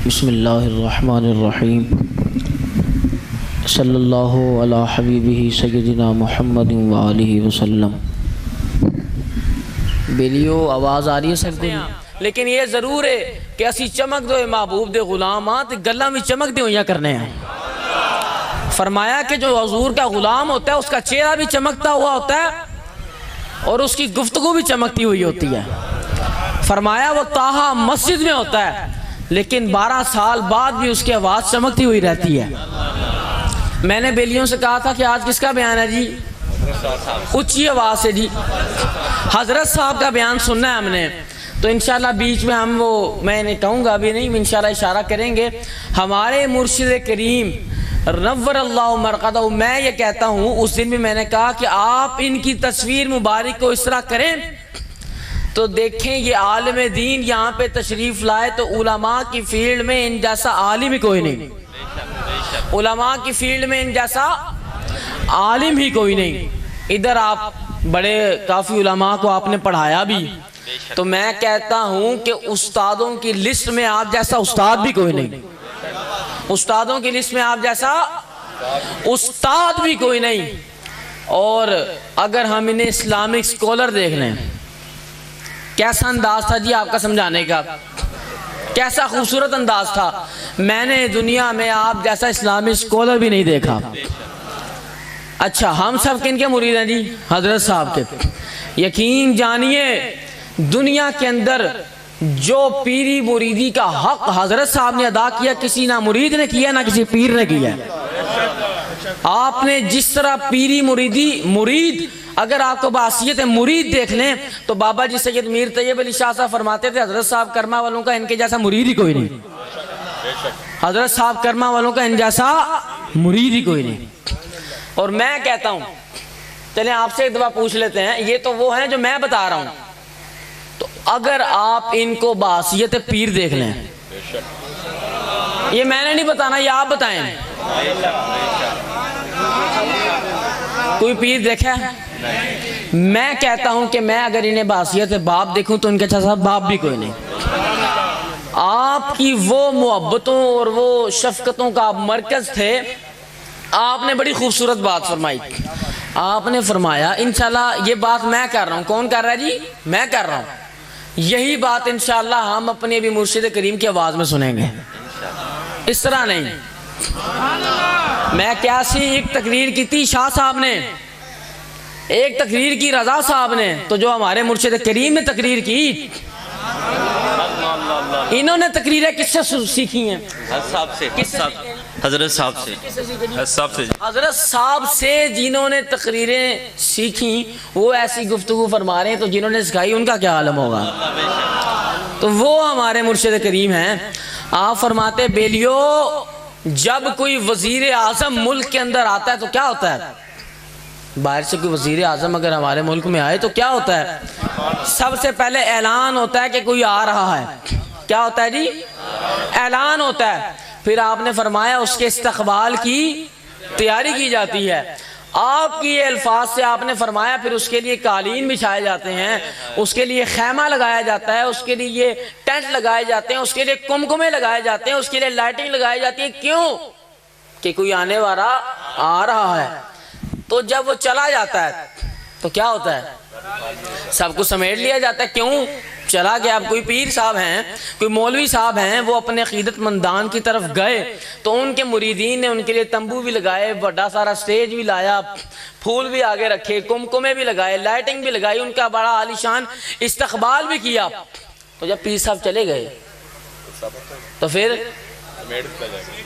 بسم اللہ الرحمن الرحیم صلی اللہ علی حبیبہ سیدنا محمد وآلہ وسلم۔ بیلیو آواز آ رہی ہے سب کو؟ لیکن یہ ضرور ہے کہ اسی چمک دو محبوب دے غلامات گلہ میں چمک دے ہوئیاں کرنے ہیں۔ فرمایا کہ جو حضور کا غلام ہوتا ہے اس کا چہرہ بھی چمکتا ہوا ہوتا ہے اور اس کی گفتگو بھی چمکتی ہوئی ہوتی ہے۔ فرمایا وہ تاہا مسجد میں ہوتا ہے لیکن 12 سال بعد بھی اس کی آواز چمکتی ہوئی رہتی ہے۔ میں نے بیلیوں سے کہا تھا کہ آج کس کا بیان ہے جی؟ اونچی آواز سے جی حضرت صاحب کا بیان سننا ہے ہم نے، تو انشاءاللہ بیچ میں ہم میں نے کہوں گا ابھی نہیں، انشاءاللہ اشارہ کریں گے۔ ہمارے مرشد کریم نور اللہ مرقدہ، میں یہ کہتا ہوں، اس دن بھی میں نے کہا کہ آپ ان کی تصویر مبارک کو اس طرح کریں تو دیکھیں یہ عالم دین یہاں پہ تشریف لائے تو علماء کی فیلڈ میں ان جیسا عالم ہی کوئی نہیں، علماء کی فیلڈ میں ان جیسا عالم ہی کوئی نہیں۔ ادھر آپ بڑے کافی علماء کو آپ نے پڑھایا بھی، تو میں کہتا ہوں کہ استادوں کی لسٹ میں آپ جیسا استاد بھی کوئی نہیں، استادوں کی لسٹ میں آپ جیسا استاد بھی کوئی نہیں۔ اور اگر ہم انہیں اسلامک سکولر دیکھ لیں، کیسا انداز تھا جی آپ کا سمجھانے کا، کیسا خوبصورت انداز تھا۔ میں نے دنیا میں آپ جیسا اسلامک سکولر بھی نہیں دیکھا۔ اچھا، ہم سب کن کے مرید ہیں جی؟ حضرت صاحب کے۔ یقین جانیے دنیا کے اندر جو پیری مریدی کا حق حضرت صاحب نے ادا کیا، کسی نہ مرید نے کیا نہ کسی پیر نے کیا۔ آپ نے جس طرح پیری مریدی، مرید اگر آپ کو بحثیت مرید دیکھ لیں تو بابا جی سید میر طیب علی شاہ صاحب فرماتے تھے حضرت صاحب کرما والوں کا ان کے جیسا مرید ہی کوئی نہیں، حضرت صاحب کرما والوں کا ان جیسا مرید ہی کوئی نہیں۔ اور میں کہتا ہوں، چلیں آپ سے ایک دفعہ پوچھ لیتے ہیں، یہ تو وہ ہیں جو میں بتا رہا ہوں، تو اگر آپ ان کو بحثیت پیر دیکھ لیں، یہ میں نے نہیں بتانا، یہ آپ بتائیں، کوئی پیر دیکھا ہے؟ میں کہتا ہوں کہ میں اگر انہیں بحثیت باپ دیکھوں تو ان کے جیسا باپ بھی کوئی نہیں۔ آپ کی وہ محبتوں اور وہ شفقتوں کا مرکز تھے۔ آپ نے بڑی خوبصورت بات فرمائی، آپ نے فرمایا انشاءاللہ یہ بات میں کر رہا ہوں، کون کر رہا ہے جی؟ میں کر رہا ہوں۔ یہی بات انشاءاللہ ہم اپنے ابھی مرشد کریم کی آواز میں سنیں گے، اس طرح نہیں۔ میں کیسی ایک تقریر کی تھی شاہ صاحب نے، ایک تقریر کی رضا صاحب نے، تو جو ہمارے مرشد کریم نے تقریر کی، انہوں نے تقریریں کس سے سیکھی ہیں؟ حضرت صاحب سے، حضرت صاحب سے جنہوں نے تقریریں سیکھی وہ ایسی گفتگو فرما رہے ہیں، تو جنہوں نے سکھائی ان کا کیا عالم ہوگا؟ تو وہ ہمارے مرشد کریم ہیں۔ آپ فرماتے بیلیو جب کوئی وزیر اعظم ملک کے اندر آتا ہے تو کیا ہوتا ہے؟ باہر سے کوئی وزیر اعظم اگر ہمارے ملک میں آئے تو کیا ہوتا ہے؟ سب سے پہلے اعلان ہوتا ہے کہ کوئی آ رہا ہے۔ کیا ہوتا ہے جی؟ اعلان ہوتا ہے۔ پھر آپ نے فرمایا اس کے استقبال کی تیاری کی جاتی ہے۔ آپ کی الفاظ سے آپ نے فرمایا پھر اس کے لیے قالین بچھائے جاتے ہیں، اس کے لیے خیمہ لگایا جاتا ہے، اس کے لیے ٹینٹ لگائے جاتے ہیں، اس کے لیے کمکمے لگائے جاتے ہیں، اس کے لیے لائٹنگ لگائی جاتی ہے۔ کیوں؟ کہ کوئی آنے والا آ رہا ہے۔ تو جب وہ چلا جاتا ہے تو کیا ہوتا ہے؟ سب کو سمیٹ لیا جاتا ہے۔ کیوں چلا گیا؟ اب کوئی پیر صاحب ہیں، کوئی مولوی صاحب ہیں، وہ اپنے عقیدت مندان کی طرف گئے تو ان کے مریدین نے ان کے لیے تمبو بھی لگائے، بڑا سارا سٹیج بھی لایا، پھول بھی آگے رکھے، کمکمے بھی لگائے، لائٹنگ بھی لگائی، ان کا بڑا عالیشان استقبال بھی کیا۔ تو جب پیر صاحب چلے گئے تو پھر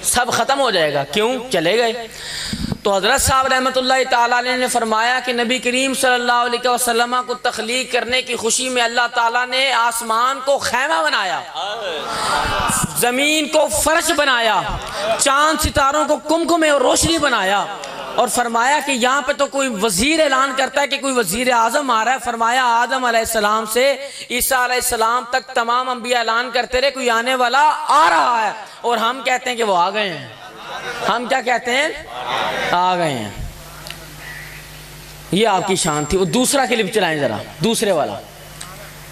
سب ختم ہو جائے گا۔ کیوں چلے گئے؟ تو حضرت صاحب رحمت اللہ تعالیٰ نے فرمایا کہ نبی کریم صلی اللہ علیہ وسلم کو تخلیق کرنے کی خوشی میں اللہ تعالیٰ نے آسمان کو خیمہ بنایا، زمین کو فرش بنایا، چاند ستاروں کو کمکمے اور روشنی بنایا، اور فرمایا کہ یہاں پہ تو کوئی وزیر اعلان کرتا ہے کہ کوئی وزیر اعظم آ رہا ہے۔ فرمایا آدم علیہ السلام سے عیسیٰ علیہ السلام تک تمام انبیاء اعلان کرتے رہے کوئی آنے والا آ رہا ہے، اور ہم کہتے ہیں کہ وہ آ گئے ہیں۔ ہم کیا کہتے ہیں؟ آ گئے ہیں۔ یہ آپ کی شان تھی۔ وہ دوسرا کلپ چلائیں ذرا، دوسرے والا۔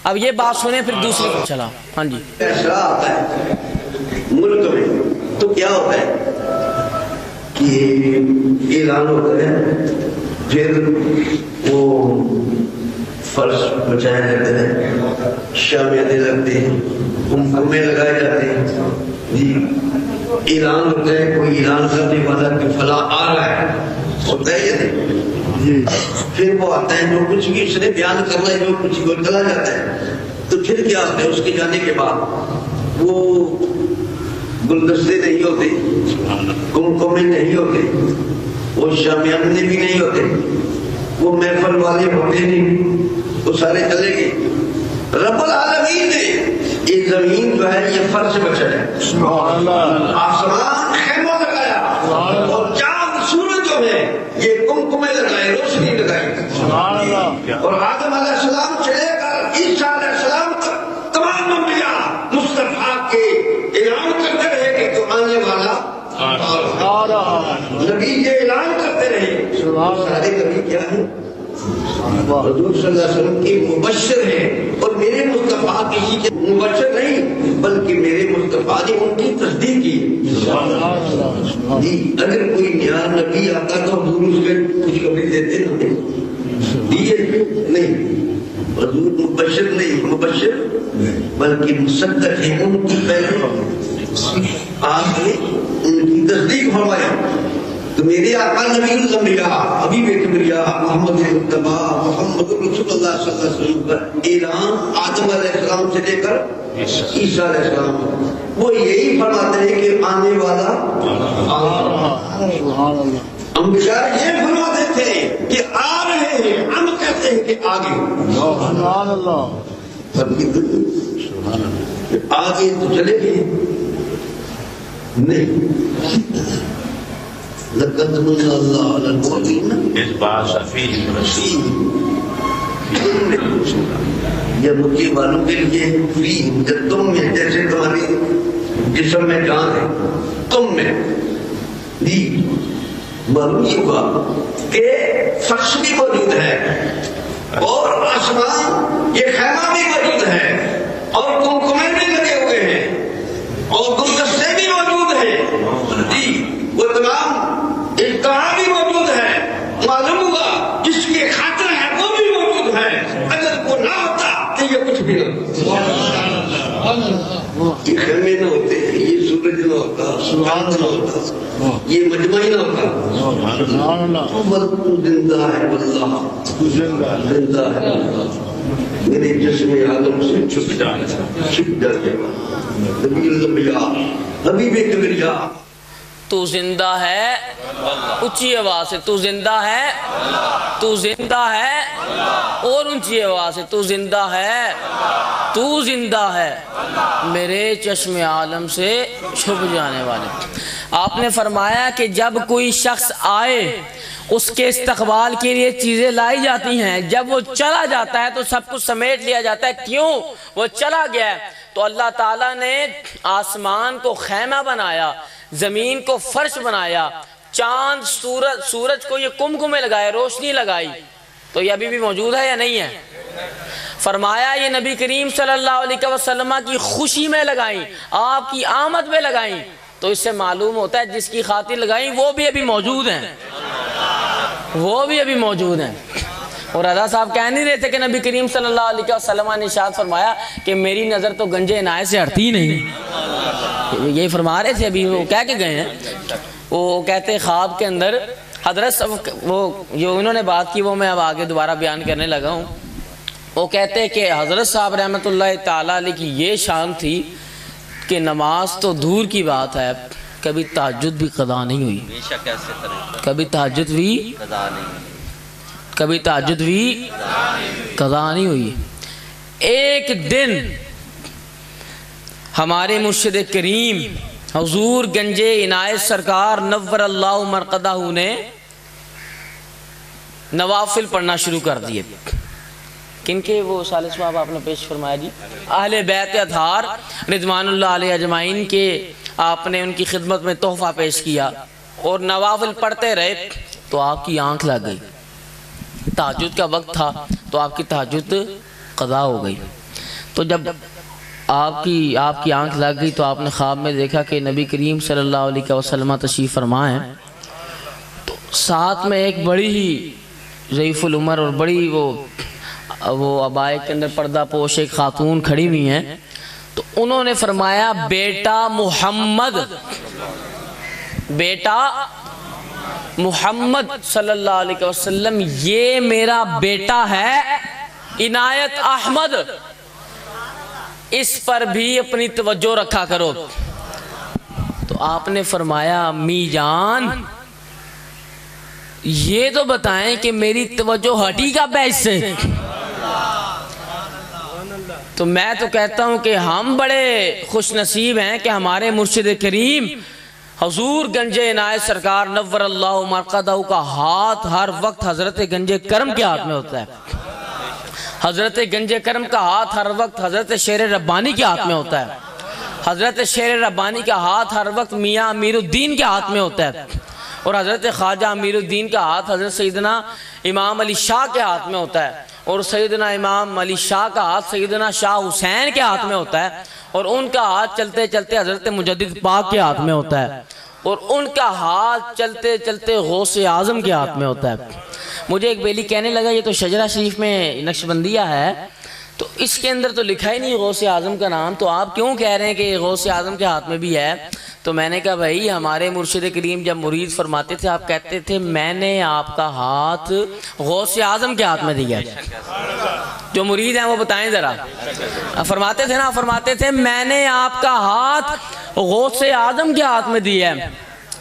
اب یہ بات سنیں پھر دوسری کو چلا۔ ہاں جی، ملک کیا ہوتا ہے کہ اعلان ہوتا ہے، پھر وہ فرش بچائے جاتے ہیں، شامیانے لگتے ہیں، قمقمے لگائے جاتے ہیں، جی اعلان ہوتا ہے، کوئی اعلان کرنے والا کہ فلاں آ رہا ہے، ہوتا ہے یا نہیں جی؟ پھر وہ آتا ہے، جو کچھ بھی اس نے بیان کرنا ہے، جو کچھ وہ چلا جاتا ہے، تو پھر کیا ہوتا ہے اس کے جانے کے بعد وہ گلدستے نہیں ہوتے، قمقمے نہیں ہوتے، وہ شامیانے بھی نہیں ہوتے، وہ محفل والے ہوتے نہیں، وہ سارے چلے گئے۔ رب العالمین نے یہ زمین جو ہے یہ فرش بچایا، آسمان خیمہ لگایا، اور چاند سورج جو ہے یہ قمقمے لگائے، روشنی لگائی، اور آدم علیہ السلام سے لے کر عیسیٰ علیہ السلام تک تمام انبیاء مصطفیٰ کے اعلان کرتے رہے کہ تو آنے والا نبی یہ اعلان کرتے رہے۔ سارے نبی کیا ہیں؟ حضور صلی اللہ علیہ وسلم کے مبشر ہیں، اور میرے مصطفیٰ کسی کے مبشر نہیں بلکہ میرے مصطفیٰ نے ان کی تصدیق کی۔ اگر کوئی نیا نبی آتا تو حضور اس کے خوشخبری دیتے دیے نہیں، حضور مبشر نہیں، مبشر بلکہ مصدق ہے، ان کی پہلے آپ نے ان کی تصدیق فرمایا۔ تو میرے آقا نبی الانبیاء حبیب کبریا محمد مصطفیٰ محمد رسول اللہ صلی اللہ علیہ وسلم کا اعلان آدم علیہ السلام سے لے کر عیسیٰ علیہ السلام، وہ یہی فرماتے ہیں کہ آنے والا انبیاء یہ فرماتے تھے کہ آ رہے ہیں، ہم کہتے ہیں کہ آگے آگے تو چلے گئے نہیں۔ لقد من اللہ علی المؤمنین اذ بعث فیہم رسولا، یہ مکی والوں کے لیے فیہم، جب تم میں، جیسے تمہاری جسم میں جان ہے، تم میں بھی معلوم یہ ہوا کہ شخص بھی موجود ہے، اور آسمان یہ خیمہ بھی موجود ہے، اور قمقمے بھی لگے ہوئے ہیں، اور گلدستے بھی موجود ہیں، جی وہ تمام اجتماع بھی موجود ہے، معلوم ہوا جس کی خاطر ہے وہ بھی موجود ہے، اگر وہ نہ ہوتا تو یہ کچھ بھی نہ ہوتا، یہ خیمے نہ ہوتے، یہ سورج نہ ہوتا، چاند نہ ہوتا، یہ مجمع نہ ہوتا۔ تو زندہ ہے واللہ، زندہ ہے، میرے جسم عالم سے چھپ جاتے نبی الانبیاء حبیب کبریا۔ تو زندہ ہے، اونچی آواز سے تو زندہ ہے، تو زندہ ہے، اور اونچی آواز سے تو زندہ ہے، تو زندہ ہے، میرے چشم عالم سے چھپ جانے والے۔ آپ نے فرمایا کہ جب کوئی شخص آئے اس کے استقبال کے لیے چیزیں لائی جاتی ہیں، جب وہ چلا جاتا ہے تو سب کچھ سمیٹ لیا جاتا ہے، کیوں؟ وہ چلا گیا ہے۔ تو اللہ تعالیٰ نے آسمان کو خیمہ بنایا، زمین کو فرش بنایا، چاند سورج کو یہ قمقمے لگائے، روشنی لگائی، تو یہ ابھی بھی موجود ہے یا نہیں ہے؟ فرمایا یہ نبی کریم صلی اللہ علیہ وسلم کی خوشی میں لگائیں، آپ کی آمد میں لگائیں، تو اس سے معلوم ہوتا ہے جس کی خاطر لگائیں وہ بھی ابھی موجود ہیں، وہ بھی ابھی موجود ہیں۔ اور رضا صاحب کہہ نہیں رہے تھے کہ نبی کریم صلی اللہ علیہ وسلم نے ارشاد فرمایا کہ میری نظر تو گنجے عنایت سے ہٹتی نہیں، یہی فرما رہے تھے ابھی، وہ کہہ کے گئے ہیں، وہ کہتے خواب کے اندر حضرت، وہ جو انہوں نے بات کی وہ میں اب آگے دوبارہ بیان کرنے لگا ہوں، وہ کہتے کہ حضرت صاحب رحمۃ اللہ تعالیٰ علیہ کی یہ شان تھی کہ نماز تو دور کی بات ہے، کبھی تہجد بھی قضا نہیں ہوئی، کبھی تہجد بھی قضا نہیں، کبھی تہجد بھی قضا نہیں ہوئی۔ ایک دن ہمارے مرشد کریم حضور گنج عنایت سرکار نور اللہ مرقدہ نے نوافل پڑھنا شروع کر دیے۔ کن کے؟ وہ ثالث صاحب آپ نے پیش فرمایا جی، اہل بیت اطہار رضوان اللہ علیہ اجمعین کے آپ نے ان کی خدمت میں تحفہ پیش کیا، اور نوافل پڑھتے رہے تو آپ کی آنکھ لگ گئی، تہجد کا وقت تھا تو آپ کی تہجد قضا ہو گئی۔ تو جب آپ کی آنکھ لگ گئی تو آپ نے خواب میں دیکھا کہ نبی کریم صلی اللہ علیہ وسلم تشریف فرما ہیں، تو ساتھ میں ایک بڑی ہی ضعیف العمر اور بڑی وہ عبائے کے اندر پردہ پوش ایک خاتون کھڑی ہوئی ہیں، تو انہوں نے فرمایا بیٹا محمد صلی اللہ علیہ وسلم، یہ میرا بیٹا ہے عنایت احمد، اس پر بھی اپنی توجہ رکھا کرو۔ تو آپ نے فرمایا امی جان یہ تو بتائیں کہ میری توجہ ہٹی کب ہے اس سے؟ تو میں تو کہتا ہوں کہ ہم بڑے خوش نصیب ہیں کہ ہمارے مرشد کریم حضور گنج عنایت سرکار نور اللہ مرقدہ کا ہاتھ ہر وقت حضرت گنج کرم کے ہاتھ میں ہوتا ہے، حضرت گنج کرم کا ہاتھ ہر وقت حضرت شیر ربانی کے ہاتھ میں ہوتا ہے، حضرت شیر ربانی کا ہاتھ ہر وقت میاں امیر الدین کے ہاتھ میں ہوتا ہے، اور حضرت خواجہ امیر الدین کا ہاتھ حضرت سیدنا امام علی شاہ کے ہاتھ میں ہوتا ہے، اور سیدنا امام علی شاہ کا ہاتھ سیدنا شاہ حسین کے ہاتھ میں ہوتا ہے، اور ان کا ہاتھ چلتے چلتے حضرت مجدد پاک کے ہاتھ میں ہوتا ہے، اور ان کا ہاتھ چلتے چلتے غوث اعظم کے ہاتھ میں ہوتا ہے۔ مجھے ایک بیلی کہنے لگا یہ تو شجرہ شریف میں نقشبندیہ ہے، تو اس کے اندر تو لکھا ہی نہیں غوث اعظم کا نام، تو آپ کیوں کہہ رہے ہیں کہ غوث اعظم کے ہاتھ میں بھی ہے؟ تو میں نے کہا بھائی ہمارے مرشد کریم جب مرید فرماتے تھے آپ کہتے تھے میں نے آپ کا ہاتھ غوث اعظم کے ہاتھ میں دیا ہے۔ جو مرید ہیں وہ بتائیں ذرا، فرماتے تھے نا، فرماتے تھے میں نے آپ کا ہاتھ غوث اعظم کے ہاتھ میں دیا ہے۔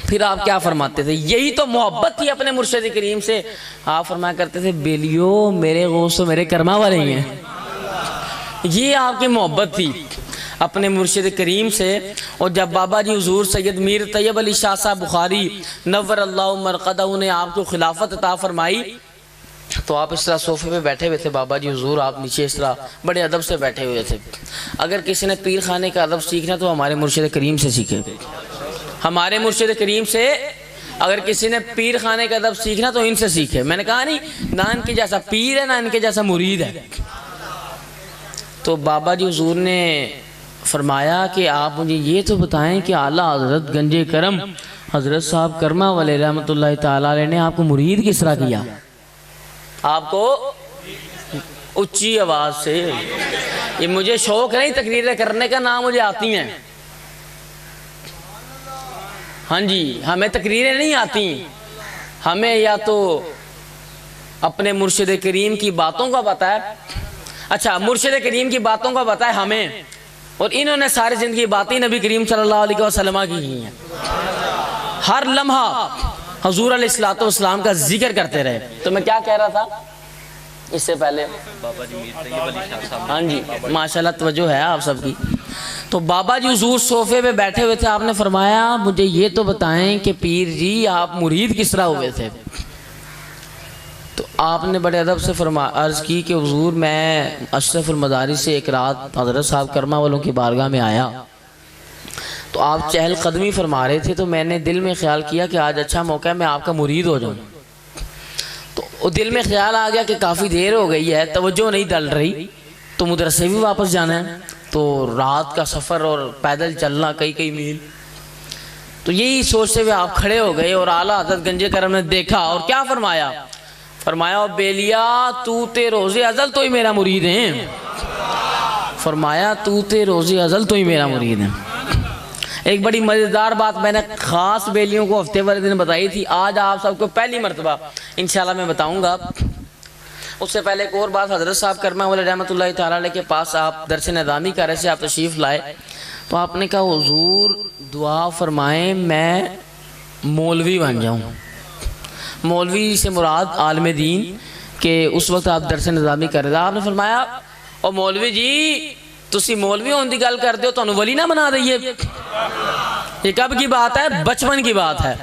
پھر آپ کیا فرماتے تھے؟ یہی تو محبت تھی اپنے مرشد کریم سے۔ آپ فرمایا کرتے تھے بیلیو میرے غوث و میرے کرما والے ہی ہیں، یہ آپ کی محبت تھی اپنے مرشد کریم سے۔ اور جب بابا جی حضور سید میر طیب علی شاہ صاحب بخاری نور اللہ مرقدہ نے آپ کو خلافت عطا فرمائی تو آپ اس طرح صوفے پہ بیٹھے ہوئے تھے، بابا جی حضور آپ نیچے اس طرح بڑے ادب سے بیٹھے ہوئے تھے۔ اگر کسی نے پیر خانے کا ادب سیکھنا تو ہمارے مرشد کریم سے سیکھے، ہمارے مرشد کریم سے۔ اگر کسی نے پیر خانے کا ادب سیکھنا تو ان سے سیکھے۔ میں نے کہا نہیں نہ ان کے جیسا پیر ہے نہ ان کے جیسا مرید ہے۔ تو بابا جی حضور نے فرمایا کہ آپ مجھے یہ تو بتائیں کہ اعلیٰ حضرت گنج کرم حضرت صاحب کرما والے رحمۃ اللہ تعالیٰ علیہ نے آپ کو مرید کس طرح کیا؟ آپ کو اچھی آواز سے، یہ مجھے شوق نہیں تقریریں کرنے کا، نہ مجھے آتی ہیں، ہاں جی ہمیں تقریریں نہیں آتی، ہمیں یا تو اپنے مرشد کریم کی باتوں کا پتہ ہے، اچھا مرشد کریم کی باتوں کا پتہ ہے ہمیں، اور انہوں نے ساری زندگی باتیں نبی کریم صلی اللہ علیہ وسلم کی ہیں، ہر لمحہ حضور علیہ الصلوۃ والسلام کا ذکر کرتے رہے۔ تو میں کیا کہہ رہا تھا اس سے پہلے؟ ہاں جی ماشاءاللہ توجہ ہے آپ سب کی۔ تو بابا جی حضور صوفے پہ بیٹھے ہوئے تھے، آپ نے فرمایا مجھے یہ تو بتائیں کہ پیر جی آپ مرید کس طرح ہوئے تھے؟ تو آپ نے بڑے ادب سے عرض کی کہ حضور میں اشرف المدارس سے ایک رات حضرت صاحب کرما والوں کی بارگاہ میں آیا تو آپ چہل قدمی فرما رہے تھے، تو میں نے دل میں خیال کیا کہ آج اچھا موقع ہے میں آپ کا مرید ہو جاؤں۔ تو دل میں خیال آ گیا کہ کافی دیر ہو گئی ہے، توجہ نہیں ڈل رہی، تو مدرسے بھی واپس جانا ہے، تو رات کا سفر اور پیدل چلنا کئی میل، تو یہی سوچتے ہوئے آپ کھڑے ہو گئے اور اعلیٰ حضرت گنج کرم نے دیکھا اور کیا فرمایا؟ فرمایا بیلیا تو تے روز ازل تو ہی میرا مرید ہے، فرمایا تو تے روز ازل تو ہی میرا مرید ہے۔ ایک بڑی مزیدار بات میں نے خاص بیلیوں کو ہفتے والے دن بتائی تھی، آج آپ سب کو پہلی مرتبہ انشاءاللہ میں بتاؤں گا۔ اس سے پہلے ایک اور بات، حضرت صاحب کرما والے رحمۃ اللہ تعالیٰ علیہ کے پاس آپ درس نظامی کر رہے سے آپ تشریف لائے، تو آپ نے کہا حضور دعا فرمائیں میں مولوی بن جاؤں۔ مولوی سے مراد عالم دین، کہ اس وقت آپ درس نظامی کر رہے تھے۔ آپ نے فرمایا او مولوی جی تسی مولوی ہونے کی گل کرتے ہو تو ولی نہ بنا دئیے، یہ کب کی بات ہے؟ بچپن کی بات ہے۔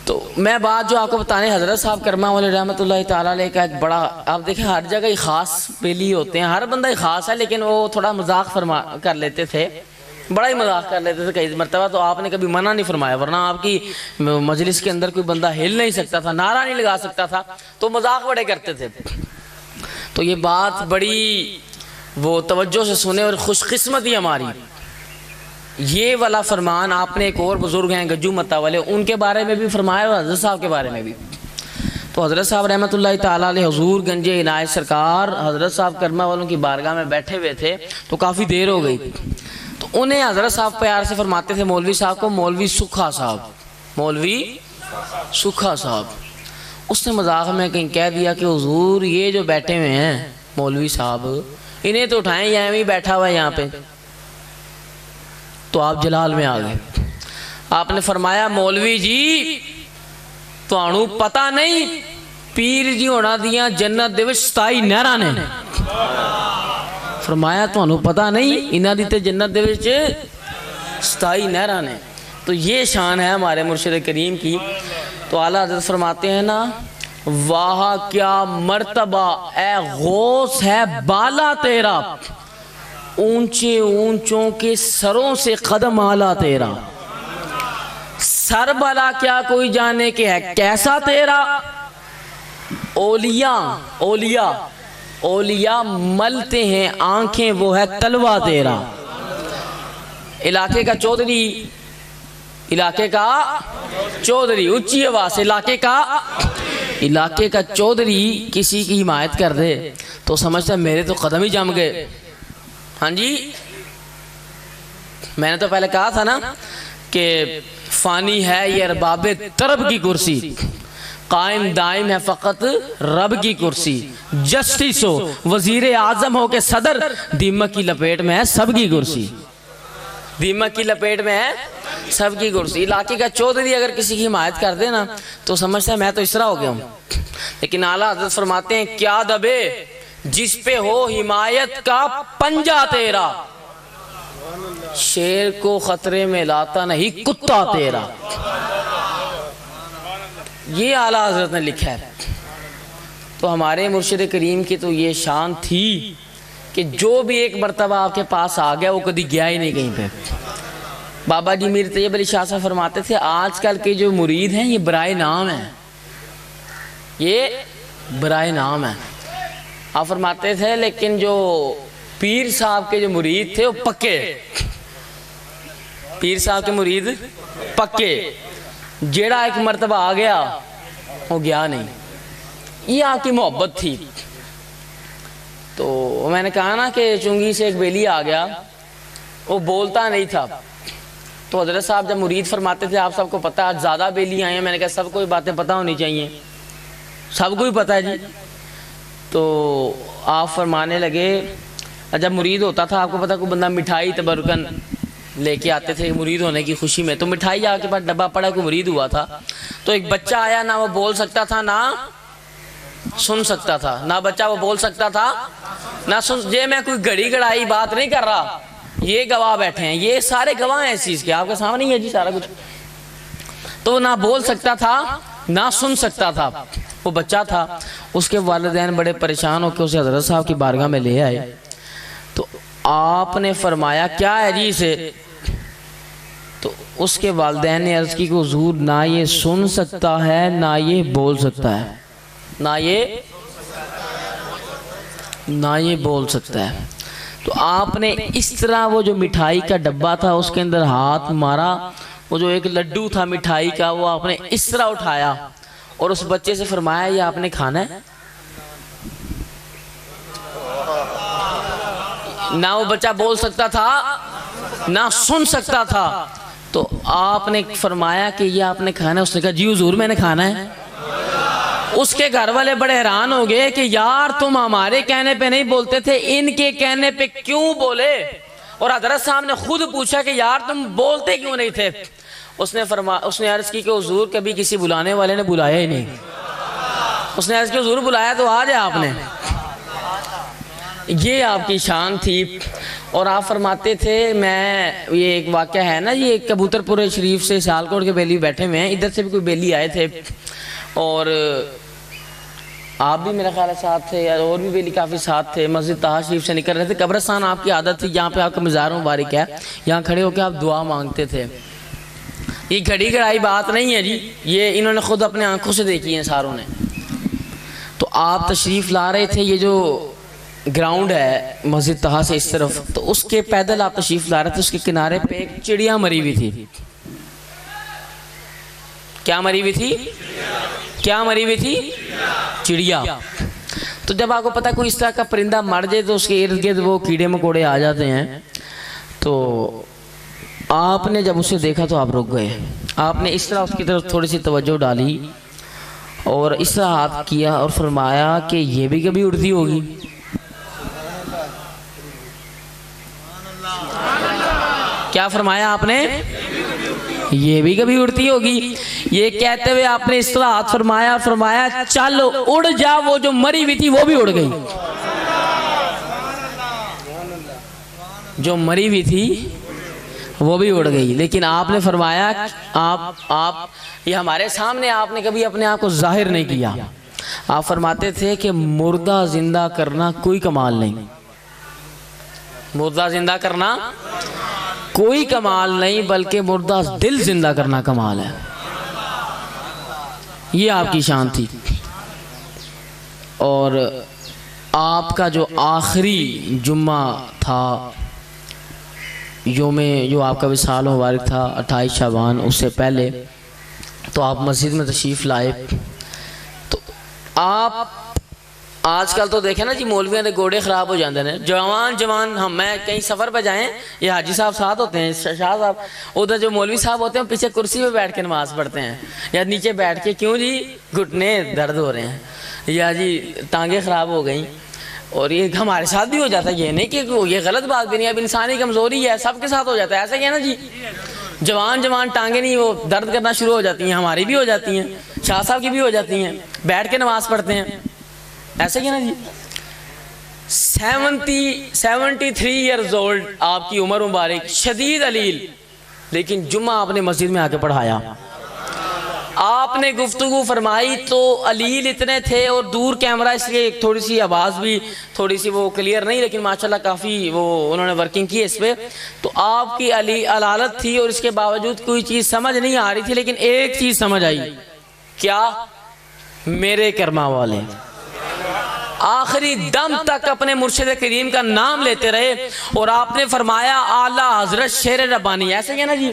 تو میں بات جو آپ کو بتانے، حضرت صاحب کرما والے رحمۃ اللہ تعالیٰ علیہ کا ایک بڑا، آپ دیکھیں ہر جگہ ہی خاص بیلی ہوتے ہیں، ہر بندہ ہی خاص ہے، لیکن وہ تھوڑا مذاق کر لیتے تھے، بڑا ہی مذاق کر لیتے تھے کئی مرتبہ، تو آپ نے کبھی منع نہیں فرمایا، ورنہ آپ کی مجلس کے اندر کوئی بندہ ہل نہیں سکتا تھا، نعرہ نہیں لگا سکتا تھا، تو مذاق بڑے کرتے تھے۔ تو یہ بات بڑی وہ توجہ سے سنیں اور خوش قسمتی ہماری. یہ والا فرمان آپ نے ایک اور بزرگ ہیں گجو متا والے، ان کے بارے میں بھی فرمایا اور حضرت صاحب کے بارے میں بھی. تو حضرت صاحب رحمۃ اللہ تعالیٰ علیہ حضور گنج عنایت سرکار حضرت صاحب کرما والوں کی بارگاہ میں بیٹھے ہوئے تھے تو کافی دیر ہو گئی. تو انہیں حضرت صاحب پیار سے فرماتے تھے مولوی صاحب کو مولوی سکھا صاحب، مولوی سکھا صاحب. اس نے مذاق میں کہیں کہہ دیا کہ حضور یہ جو بیٹھے ہوئے ہیں مولوی صاحب انہیں تو اٹھائیں، یہ بھی بیٹھا ہوا ہے یہاں پہ. تو آپ جلال میں آ گئے. آپ نے فرمایا مولوی جی تو پتہ نہیں پیر جی ہونا دیا جنت دے وچ 27 نہراں نے. فرمایا تو پتہ نہیں انہاں دی تے جنت دے وچ 27 نہراں نے. تو یہ شان ہے ہمارے مرشد کریم کی. تو اعلیٰ حضرت فرماتے ہیں نا واہ کیا مرتبہ اے غوث ہے بالا تیرا، اونچے اونچوں کے سروں سے قدم آلا تیرا. سر بالا کیا کوئی جانے کہ ہے کیسا تیرا. اولیاء ملتے ہیں آنکھیں وہ ہے تلوہ تیرا. علاقے کا چودھری اونچی آواز سے علاقے کا چودھری کسی کی حمایت کر دے تو سمجھتا ہے میرے تو قدم ہی جم گئے. ہاں جی میں نے تو پہلے کہا تھا نا کہ فانی ہے یہ ارباب طرب کی کرسی، قائم دائم ہے فقط رب کی کرسی. جسٹس ہو وزیر اعظم ہو کے صدر، دیمک کی لپیٹ میں ہے سب کی کرسی. دیمک کی لپیٹ میں ہے سب کی کرسی. علاقے کا چودھری اگر کسی کی حمایت کر دے نا تو سمجھتا ہے میں تو اس طرح ہو گیا ہوں. لیکن اعلیٰ حضرت فرماتے ہیں کیا دبے جس پہ ہو حمایت کا پنجہ تیرا، شیر کو خطرے میں لاتا نہیں کتا تیرا. یہ اعلیٰ حضرت نے لکھا ہے. تو ہمارے مرشد کریم کی تو یہ شان تھی کہ جو بھی ایک مرتبہ آپ کے پاس آ گیا وہ کبھی گیا ہی نہیں کہیں پہ. بابا جی میر طیب علی شاہ صاحب فرماتے تھے آج کل کے جو مرید ہیں یہ برائے نام ہیں، یہ برائے نام ہیں. آپ فرماتے تھے لیکن جو پیر صاحب کے جو مرید تھے وہ پکے، پیر صاحب کے مرید پکے. جیڑا ایک مرتبہ آ گیا وہ گیا نہیں. یہ آپ کی محبت تھی. تو میں نے کہا نا کہ چنگی سے ایک بیلی آ گیا، وہ بولتا نہیں تھا. تو حضرت صاحب جب مرید فرماتے تھے آپ سب کو پتہ آج زیادہ بیلی آئے ہیں، میں نے کہا سب کو یہ باتیں پتہ ہونی چاہیے، سب کو ہی پتہ ہے جی. تو آپ فرمانے لگے جب مرید ہوتا تھا آپ کو پتہ کوئی بندہ مٹھائی تبرکن لے کے آتے تھے مرید ہونے کی خوشی میں، تو مٹھائی آپ کے پاس ڈبہ پڑا کوئی مرید ہوا تھا. تو ایک بچہ آیا، نہ وہ بول سکتا تھا نہ سن سکتا تھا، نہ بچہ وہ بول سکتا تھا نہ سن. یہ میں کوئی گھڑی گڑائی بات نہیں کر رہا، یہ گواہ بیٹھے ہیں، یہ سارے گواہ ہیں اس چیز کے، آپ کے سامنے ہی ہے جی سارا کچھ. تو نہ بول سکتا تھا نہ سن سکتا تھا، وہ بچہ تھا. اس کے والدین بڑے پریشان ہو کے اسے حضرت صاحب کی بارگاہ میں لے آئے. تو آپ نے فرمایا کیا ہے جی اسے؟ تو اس کے والدین نے عرض کی کہ حضور نہ یہ سن سکتا ہے نہ یہ بول سکتا ہے، نہ یہ بول سکتا ہے. تو آپ نے اس طرح وہ جو مٹھائی کا ڈبہ تھا اس کے اندر ہاتھ مارا، وہ جو ایک لڈو تھا مٹھائی کا وہ آپ نے اس طرح اٹھایا اور اس بچے سے فرمایا یہ آپ نے کھانا ہے. نہ وہ بچہ بول سکتا تھا نہ سن سکتا تھا. تو آپ نے فرمایا کہ یہ آپ نے کھانا ہے. اس نے کہا جی حضور میں نے کھانا ہے. اس کے گھر والے بڑے حیران ہو گئے کہ یار تم ہمارے کہنے پہ نہیں بولتے تھے، ان کے کہنے پہ کیوں بولے؟ اور حضرت صاحب نے خود پوچھا کہ یار تم بولتے کیوں نہیں تھے؟ اس نے عرض کی کہ حضور کبھی کسی بلانے والے نے بلایا ہی نہیں. اس نے عرض کی حضور بلایا تو آ جائے آپ نے. یہ آپ کی شان تھی. اور آپ فرماتے تھے میں یہ ایک واقعہ ہے نا، یہ کبوتر پور شریف سے سیالکوٹ کے بیلی بیٹھے ہوئے ہیں، ادھر سے بھی کوئی بیلی آئے تھے اور آپ بھی میرا خیال ہے ساتھ تھے اور بھی بیلی کافی ساتھ تھے. مسجد طہا شریف سے نکل رہے تھے. قبرستان آپ کی عادت تھی جہاں پہ آپ کا مزار مبارک ہے، یہاں کھڑے ہو کے آپ دعا مانگتے تھے. یہ گھڑی گھڑائی بات نہیں ہے جی، یہ انہوں نے خود اپنے آنکھوں سے دیکھی ہیں ساروں نے. تو آپ تشریف لا رہے تھے، یہ جو گراؤنڈ ہے مسجد طہا سے اس طرف، تو اس کے پیدل آپ تشریف لا رہے تھے، اس کے کنارے پہ ایک چڑیا مری ہوئی تھی. کیا مری ہوئی تھی؟ کیا مری ہوئی تھی؟ چڑیا. تو جب آپ کو پتا کوئی اس طرح کا پرندہ مر جائے تو اس کے ارد گرد وہ کیڑے مکوڑے آ جاتے ہیں. تو آپ نے جب اسے دیکھا تو آپ رک گئے. آپ نے اس طرح اس کی طرف تھوڑی سی توجہ ڈالی اور اس طرح ہاتھ کیا اور فرمایا کہ یہ بھی کبھی اڑتی ہوگی. کیا فرمایا آپ نے؟ یہ بھی کبھی اڑتی ہوگی. یہ کہتے ہوئے آپ نے اس طرح ہاتھ فرمایا اور فرمایا چل اڑ جا. وہ جو مری ہوئی تھی وہ بھی اڑ گئی. جو مری ہوئی تھی وہ بھی اڑ گئی. لیکن آپ نے فرمایا آپ یہ ہمارے سامنے آپ نے کبھی اپنے آپ کو ظاہر نہیں کیا. آپ فرماتے تھے کہ مردہ زندہ کرنا کوئی کمال نہیں. مردہ زندہ کرنا کوئی کمال نہیں، بلکہ مردہ دل زندہ کرنا کمال ہے. یہ آپ کی شان تھی. اور آپ کا جو آخری جمعہ تھا یوم جو آپ کا وصال مبارک تھا 28 شعبان، اس سے پہلے تو آپ مسجد میں تشریف لائے. تو آپ آج کل تو دیکھیں نا جی مولویاں دے گوڑے خراب ہو جاندے ہیں. جوان ہم میں کہیں سفر پہ جائیں، یہ حاجی صاحب ساتھ ہوتے ہیں، شاہ صاحب ادھر جو مولوی صاحب ہوتے ہیں پیچھے کرسی پہ بیٹھ کے نماز پڑھتے ہیں یا نیچے بیٹھ کے، کیوں جی گھٹنے درد ہو رہے ہیں یا جی ٹانگیں خراب ہو گئیں. اور یہ ہمارے ساتھ بھی ہو جاتا ہے. یہ نہیں کہ یہ غلط بات بھی نہیں، اب انسانی کمزوری ہے، سب کے ساتھ ہو جاتا ہے. ایسا کیا نا جی جوان ٹانگیں نہیں وہ درد کرنا شروع ہو جاتی ہیں. ہماری بھی ہو جاتی ہیں، شاہ صاحب کی بھی ہو جاتی ہیں، بیٹھ کے نماز پڑھتے ہیں. ایسا کیا نا جی 73 ایئرز اولڈ آپ کی عمر مبارک، شدید علیل، لیکن جمعہ آپ نے مسجد میں آ کے پڑھایا. آپ نے گفتگو فرمائی تو علیل اتنے تھے اور دور کیمرہ، اس لیے تھوڑی سی آواز بھی تھوڑی سی وہ کلیئر نہیں، لیکن ماشاءاللہ کافی وہ انہوں نے ورکنگ کی اس پہ. تو آپ کی علالت تھی اور اس کے باوجود کوئی چیز سمجھ نہیں آ رہی تھی، لیکن ایک چیز سمجھ آئی. کیا؟ میرے کرما والے. آخری دم تک اپنے مرشد کریم کا نام لیتے رہے اور آپ نے فرمایا اعلیٰ حضرت شیر ربانی. ایسے کیا نا جی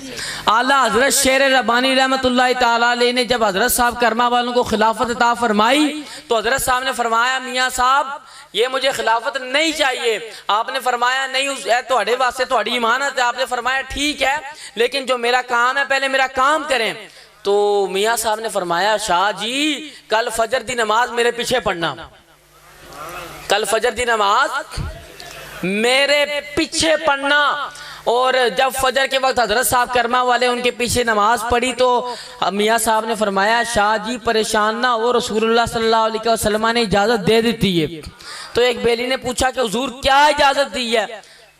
اعلیٰ حضرت شیر ربانی رحمت اللہ تعالیٰ علیہ نے جب حضرت صاحب کرما والوں کو خلافت عطا فرمائی تو حضرت صاحب نے فرمایا میاں صاحب یہ مجھے خلافت نہیں چاہیے. آپ نے فرمایا نہیں اے تہاڈے واسطے تہاڈی امانت ہے. آپ نے فرمایا ٹھیک ہے لیکن جو میرا کام ہے پہلے میرا کام کریں. تو میاں صاحب نے فرمایا شاہ جی کل فجر دی نماز میرے پیچھے پڑھنا. کل فجر دی نماز میرے پیچھے پڑھنا. اور جب فجر کے وقت حضرت صاحب کرما والے ان کے پیچھے نماز پڑھی تو میاں صاحب نے فرمایا شاہ جی پریشان نہ ہو، رسول اللہ صلی اللہ علیہ وسلم نے اجازت دے دیتی ہے. تو ایک بیلی نے پوچھا کہ حضور کیا اجازت دی ہے؟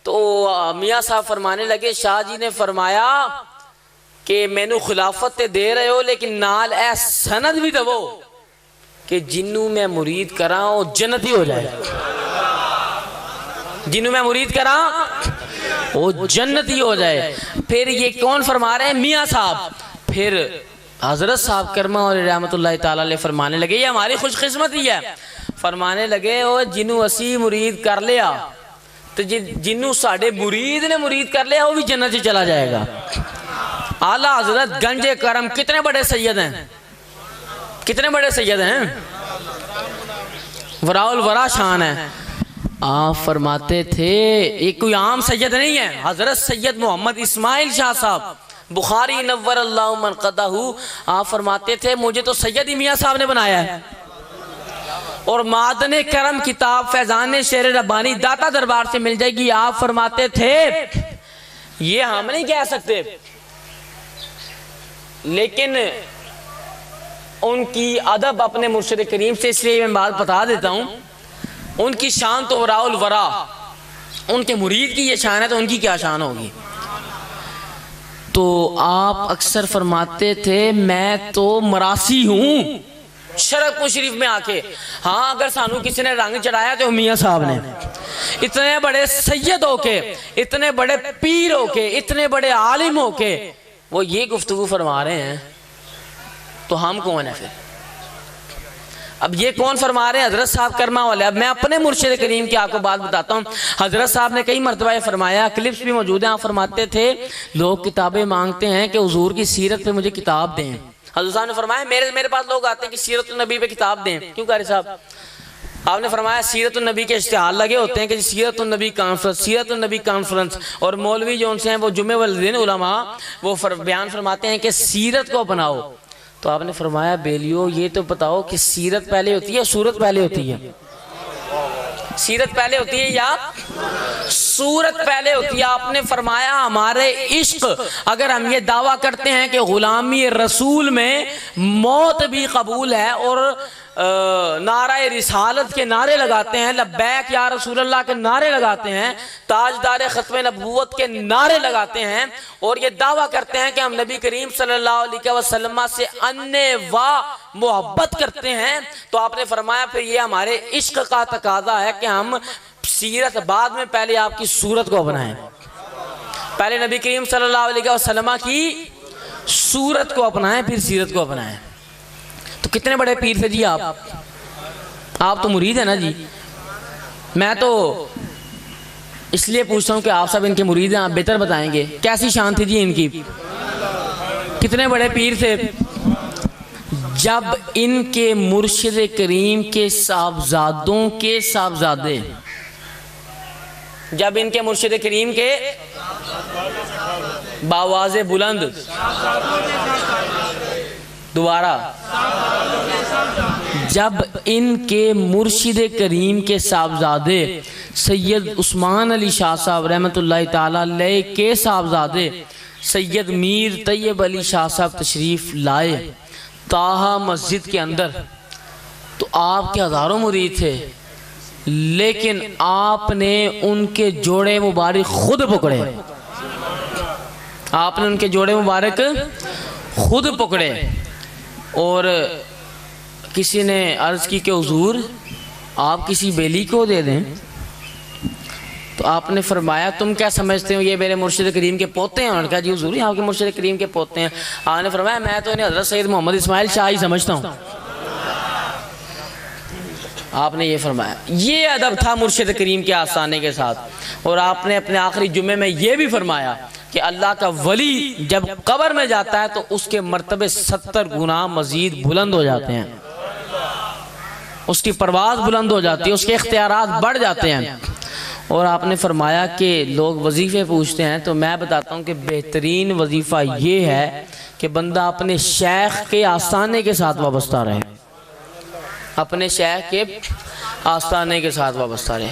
تو میاں صاحب فرمانے لگے شاہ جی نے فرمایا کہ میں نو خلافت دے رہے ہو لیکن نال اے سند بھی دو کہ جنوں میں مرید کراں وہ جنتی ہو جائے. جنوں میں مرید کراں وہ جنتی ہو جائے. پھر یہ کون فرما رہے ہیں؟ میاں صاحب. پھر حضرت صاحب کرما اور رحمت اللہ تعالیٰ علیہ فرمانے لگے یہ ہماری خوش قسمتی ہے. فرمانے لگے وہ جنوں اسی مرید کر لیا تو جنوں ساڑھے مرید نے مرید کر لیا وہ بھی جنت چلا جائے گا. اعلیٰ حضرت گنج کرم کتنے بڑے سید ہیں، کتنے بڑے سید ہیں، وراء الورا شان ہے. آپ فرماتے تھے ایک کوئی عام سید نہیں ہے، حضرت سید محمد اسماعیل شاہ صاحب بخاری نور اللہ من قدہ. آپ فرماتے تھے مجھے تو سید ہی میاں صاحب نے بنایا ہے. اور معدن کرم کتاب فیضان شیر ربانی داتا دربار سے مل جائے گی. آپ فرماتے تھے یہ ہم نہیں کہہ سکتے لیکن ان کی ادب اپنے مرشد کریم سے، اس لیے میں بات بتا دیتا ہوں. ان کی شان تو وراء الورا، ان کے مرید کی یہ شان ہے تو ان کی کیا شان ہوگی. تو آپ اکثر فرماتے تھے میں تو مراسی ہوں شرف شریف میں آ کے. ہاں اگر سانو کسی نے رنگ چڑھایا تو میاں صاحب نے. اتنے بڑے سید ہو کے، اتنے بڑے پیر ہو کے، اتنے بڑے عالم ہو کے وہ یہ گفتگو فرما رہے ہیں تو ہم کون ہیں پھر؟ اب یہ کون فرما رہے ہیں؟ حضرت صاحب کرما والے. اب میں اپنے مرشد کریم کی آپ کو بات بتاتا ہوں. حضرت صاحب نے کئی مرتبہ یہ فرمایا, کلپس بھی موجود ہیں, آپ فرماتے تھے لوگ کتابیں مانگتے ہیں کہ حضور کی سیرت پہ مجھے کتاب دیں. حضرت صاحب نے فرمایا میرے پاس لوگ آتے ہیں کہ سیرت النبی پہ کتاب دیں. کیوں قاری صاحب؟ آپ نے فرمایا سیرت النبی کے اشتہار لگے ہوتے ہیں کہ سیرت النبی کانفرنس, اور مولوی جو ان سے ہیں وہ جمعہ والدین علماء وہ بیان فرماتے ہیں کہ سیرت کو اپناؤ. تو آپ نے فرمایا بیلیو یہ تو بتاؤ کہ سیرت پہلے ہوتی ہے صورت پہلے ہوتی ہے؟ سیرت پہلے ہوتی ہے یا صورت پہلے ہوتی ہے؟ آپ نے فرمایا ہمارے عشق, اگر ہم یہ دعویٰ کرتے ہیں کہ غلامی رسول میں موت بھی قبول ہے, اور نعرہ رسالت کے نعرے لگاتے ہیں, لبیک یا رسول اللہ کے نعرے لگاتے ہیں, تاجدار ختم نبوت کے نعرے لگاتے ہیں, اور یہ دعویٰ کرتے ہیں کہ ہم نبی کریم صلی اللہ علیہ وسلم سے انواع محبت کرتے ہیں, تو آپ نے فرمایا پھر یہ ہمارے عشق کا تقاضا ہے کہ ہم سیرت بعد میں پہلے آپ کی صورت کو اپنائیں, پہلے نبی کریم صلی اللہ علیہ وسلم کی صورت کو اپنائیں پھر سیرت کو اپنائیں. تو کتنے بڑے پیر تھے جی آپ تو مرید ہیں نا جی. میں تو اس لیے پوچھتا ہوں کہ آپ سب ان کے مرید ہیں, آپ بہتر بتائیں گے کیسی شان تھی جی ان کی, کتنے بڑے پیر تھے. جب ان کے مرشد کریم کے صاحبزادوں کے صاحبزادے, جب ان کے مرشد کریم کے باواز بلند, دوبارہ, جب ان کے مرشد کریم کے صاحبزادے سید عثمان علی شاہ صاحب رحمۃ اللہ تعالی علیہ کے صاحبزادے سید میر طیب علی شاہ صاحب تشریف لائے طاہا مسجد کے اندر, تو آپ کے ہزاروں مرید تھے, لیکن آپ نے ان کے جوڑے مبارک خود پکڑے. آپ نے ان کے جوڑے مبارک خود پکڑے, اور کسی نے عرض کی کہ حضور آپ کسی بیلی کو دے دیں, تو آپ نے فرمایا تم کیا سمجھتے ہو یہ میرے مرشد کریم کے پوتے ہیں؟ انہوں نے کہا جی حضور آپ کے مرشد کریم کے پوتے ہیں. آپ نے فرمایا میں تو انہیں حضرت سید محمد اسماعیل شاہ ہی سمجھتا ہوں. آپ نے یہ فرمایا. یہ ادب تھا مرشد کریم کے آستانے کے ساتھ. اور آپ نے اپنے آخری جمعے میں یہ بھی فرمایا کہ اللہ کا ولی جب قبر میں جاتا ہے تو اس کے مرتبے 70 گنا مزید بلند ہو جاتے ہیں, اس کی پرواز بلند ہو جاتی ہے, اس کے اختیارات بڑھ جاتے ہیں. اور آپ نے فرمایا کہ لوگ وظیفے پوچھتے ہیں, تو میں بتاتا ہوں کہ بہترین وظیفہ یہ ہے کہ بندہ اپنے شیخ کے آستانے کے ساتھ وابستہ رہے, اپنے شیخ کے آستانے کے ساتھ وابستہ رہے.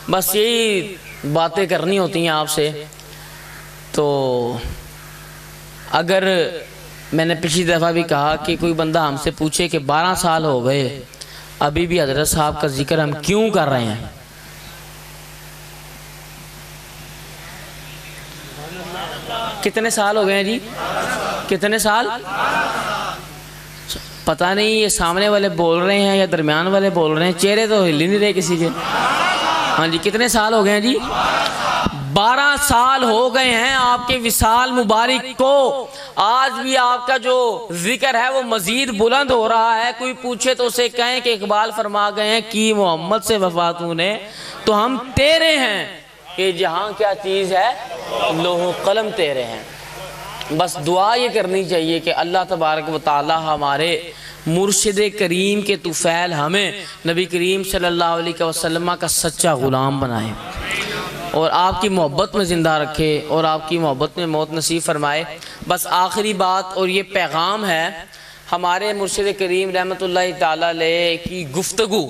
بس یہی باتیں کرنی ہوتی ہیں آپ سے. تو اگر میں نے پچھلی دفعہ بھی کہا کہ کوئی بندہ ہم سے پوچھے کہ 12 سال ہو گئے ابھی بھی حضرت صاحب کا ذکر ہم کیوں کر رہے ہیں, کتنے سال ہو گئے ہیں جی, کتنے سال پتہ نہیں, یہ سامنے والے بول رہے ہیں یا درمیان والے بول رہے ہیں, چہرے تو ہل ہی نہیں رہے کسی کے. ہاں جی کتنے سال ہو گئے ہیں جی؟ 12 سال ہو گئے ہیں آپ کے وصال مبارک کو. آج بھی آپ کا جو ذکر ہے وہ مزید بلند ہو رہا ہے. کوئی پوچھے تو اسے کہیں کہ اقبال فرما گئے ہیں کی محمد سے وفاتوں نے تو ہم تیرے ہیں, کہ جہاں کیا چیز ہے لوح و قلم تیرے ہیں. بس دعا یہ کرنی چاہیے کہ اللہ تبارک و تعالی ہمارے مرشد کریم کے طفیل ہمیں نبی کریم صلی اللہ علیہ وسلم کا سچا غلام بنائے, اور آپ کی محبت میں زندہ رکھے, اور آپ کی محبت میں موت نصیب فرمائے. بس آخری بات اور یہ پیغام ہے ہمارے مرشد کریم رحمۃ اللہ تعالی علیہ کی گفتگو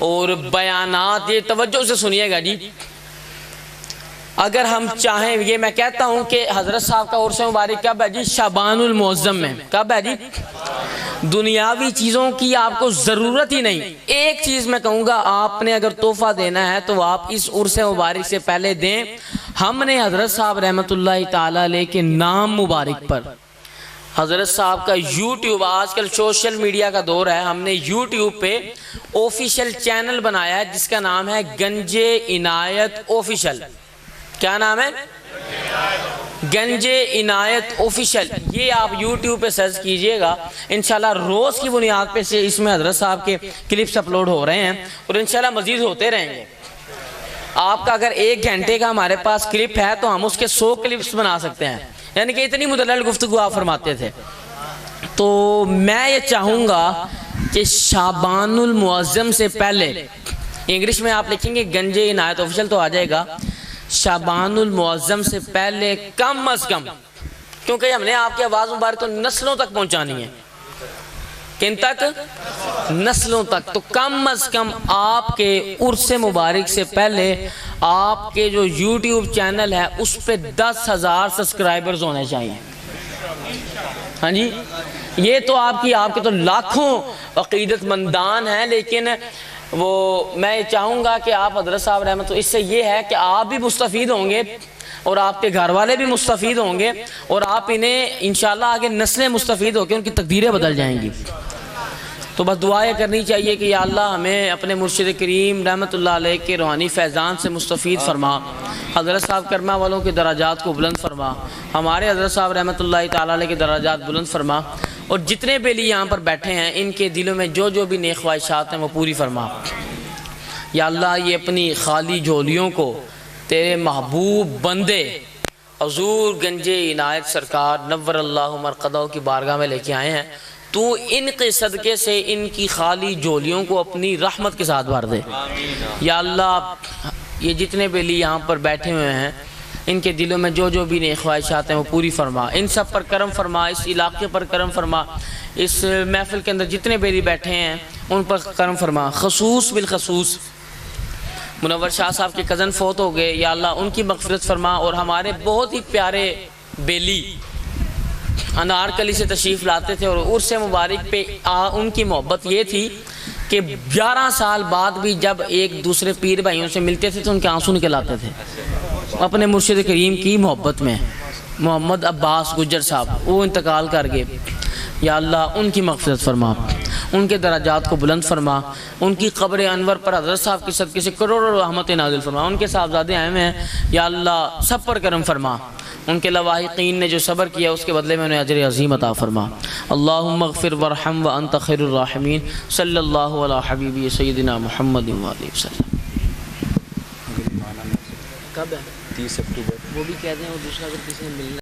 اور بیانات, یہ توجہ سے سنیے گا جی. اگر ہم چاہیں, یہ میں کہتا ہوں کہ حضرت صاحب کا عرس مبارک کب ہے جی؟ شعبان المعظم میں. کب ہے جی؟ دنیاوی چیزوں کی آپ کو ضرورت ہی نہیں. ایک چیز میں کہوں گا, آپ نے اگر تحفہ دینا ہے تو آپ اس عرس مبارک سے پہلے دیں. ہم نے حضرت صاحب رحمۃ اللہ تعالی علیہ کے نام مبارک پر حضرت صاحب کا یوٹیوب, آج کل سوشل میڈیا کا دور ہے, ہم نے یوٹیوب پہ آفیشیل چینل بنایا ہے جس کا نام ہے گنج عنایت آفیشیل. کیا نام ہے؟ گنج عنایت آفیشیل، یہ آپ یوٹیوب پہ سرچ کیجئے گا، انشاءاللہ روز کی بنیاد پہ سے اس میں حضرت صاحب کے کلپس اپلوڈ ہو رہے ہیں اور انشاءاللہ مزید ہوتے رہیں گے۔ آپ کا اگر 1 گھنٹے کا ہمارے پاس کلپ ہے تو ہم اس کے 100 کلپس بنا سکتے ہیں، یعنی کہ اتنی مدلل گفتگو آپ فرماتے تھے۔ تو میں یہ چاہوں گا کہ شعبان المعظم سے پہلے، انگلش میں آپ لکھیں گے گنج عنایت آفیشیل تو آ جائے گا، شعبان المعظم سے پہلے کم از کم، کیونکہ ہم نے آپ کی آواز مبارک تو نسلوں تک پہنچانی ہے، کن تک؟ نسلوں تک۔ تو کم از کم آپ کے عرس مبارک سے پہلے آپ کے جو یوٹیوب چینل ہے اس پہ 10,000 سبسکرائبرز ہونے چاہیے۔ ہاں جی، یہ تو آپ کے تو لاکھوں عقیدت مندان ہیں، لیکن وہ میں یہ چاہوں گا کہ آپ حضرت صاحب رحمت، اس سے یہ ہے کہ آپ بھی مستفید ہوں گے اور آپ کے گھر والے بھی مستفید ہوں گے اور آپ انہیں انشاءاللہ آگے نسلیں مستفید ہو کے ان کی تقدیریں بدل جائیں گی۔ تو بس دعائیں کرنی چاہیے کہ یا اللہ ہمیں اپنے مرشد کریم رحمت اللہ علیہ کے روحانی فیضان سے مستفید فرما، حضرت صاحب کرما والوں کے درجات کو بلند فرما، ہمارے حضرت صاحب رحمت اللہ تعالیٰ علیہ کے درجات بلند فرما، اور جتنے بیلی یہاں پر بیٹھے ہیں ان کے دلوں میں جو بھی نیک خواہشات ہیں وہ پوری فرما۔ یا اللہ یہ اپنی خالی جھولیوں کو تیرے محبوب بندے حضور گنج عنایت سرکار نور اللہ مرقدہ کی بارگاہ میں لے کے آئے ہیں، تو ان کے صدقے سے ان کی خالی جھولیوں کو اپنی رحمت کے ساتھ بھر دے۔ یا اللہ یہ جتنے بیلی یہاں پر بیٹھے ہوئے ہیں ان کے دلوں میں جو بھی نیک خواہشات ہیں وہ پوری فرما، ان سب پر کرم فرما، اس علاقے پر کرم فرما، اس محفل کے اندر جتنے بیلی بیٹھے ہیں ان پر کرم فرما، خصوص بالخصوص منور شاہ صاحب کے کزن فوت ہو گئے، یا اللہ ان کی مغفرت فرما، اور ہمارے بہت ہی پیارے بیلی انارکلی سے تشریف لاتے تھے اور عرس مبارک پہ ان کی محبت یہ تھی کہ 11 سال بعد بھی جب ایک دوسرے پیر بھائیوں سے ملتے تھے تو ان کے آنسو نکل آتے تھے اپنے مرشد کریم کی محبت میں۔ محمد عباس گجر صاحب وہ انتقال کر گئے، یا اللہ ان کی مغفرت فرما، ان کے درجات کو بلند فرما، ان کی قبر انور پر حضرت صاحب کے صدقے سے کروڑوں رحمت نازل فرما، ان کے صاحبزادے آئے ہوئے ہیں، یا اللہ سب پر کرم فرما، ان کے لواحقین نے جو صبر کیا اس کے بدلے میں انہیں اجر عظیم عطا فرما۔ اللہم اغفر ورحم وانت خیر الراحمین، صلی اللہ علی حبیبی سیدنا محمد وآلہ وسلم۔ کب ہے؟ 30 اکتوبر، وہ بھی کہتے ہیں، وہ دوسرا اگر کسی نے ملنا